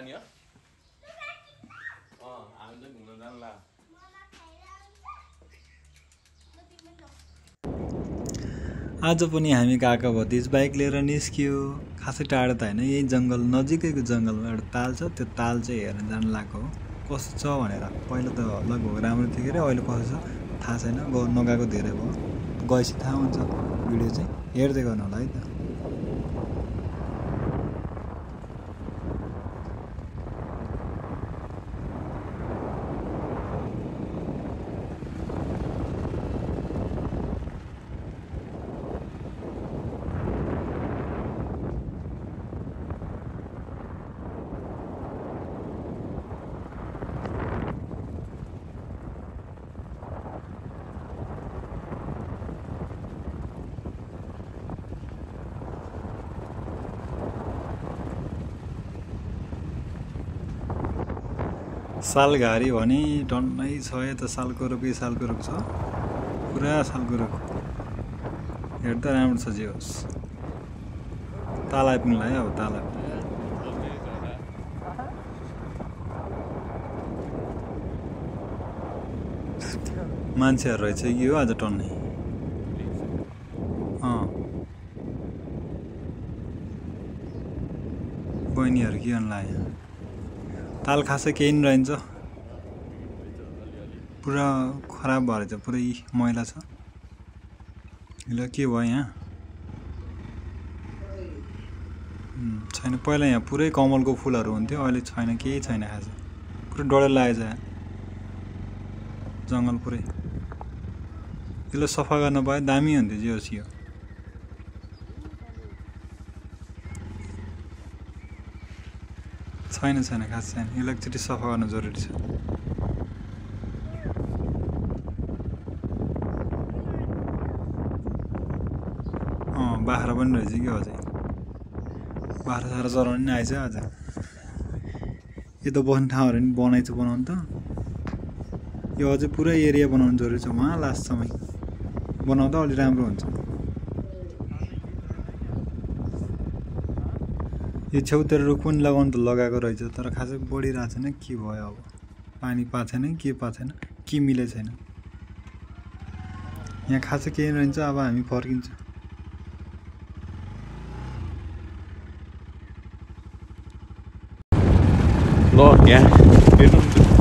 जाने हो हामी चाहिँ घुम्न जान्ला आज पनि हामी काका भतिज बाइक लिएर निस्कियो खासै टाढो त हैन यही जंगल नजिकैको जंगलमा एउटा ताल छ त्यो ताल चाहिँ हेर्न जान लागेको हो कस्तो छ भनेर पहिला त लगभग राम्रो थियो रे अहिले कस्तो छ थाहा छैन नगएको धेरै भयो गएपछि थाहा हुन्छ भिडियो चाहिँ हेर्दै गर्नु होला है त सालघारी भने टन्नै छ यता सालको रुख छ पुरा सालको रुख हेर्दा राम्रो छ जे होस् ताल आइपुग्नुलाई अब ताल मान्छेहरू रहेछ यो आज टन्नै बहिनीहरू के गर्नु लाग्यो ताल खासै केही नि रहन्छ पुरा खराब भएर चाहिँ पुरै मैला छ ल के भयो यहाँ छैन पहिला यहाँ पुरै कमलको फुलहरू हुन्थ्यो अहिले छैन केही छैन खास पुरै डढेर लागेछ जङ्गल पुरै यसलाई सफा गर्न पाए दामी हुन्थ्यो जे होस् यो छैन खास छैन यसलाई एकचोटि सफा गर्न जरुरी छ बाख्रा पनि रहेछ कि अझै बाख्रा सारा चराउनु नि आएछ आज यो त बस्ने ठाउँहरू नि बनाइछ बनाउनु त यो अझै पुरै एरिया बनाउनु जरुरी छ वहाँ लास्टसम्म बनाउँदा अलि राम्रो हुन्छ यो छेउतिर रुख पनि लगाउनु त लगाएको रहेछ तर खासै बढिरहेको छैन के भयो अब पानी पाएको छैन के मिले छैन यहाँ खासै केही रहन्छ अब हामी फर्किन्छ ल यहाँ हेर्नु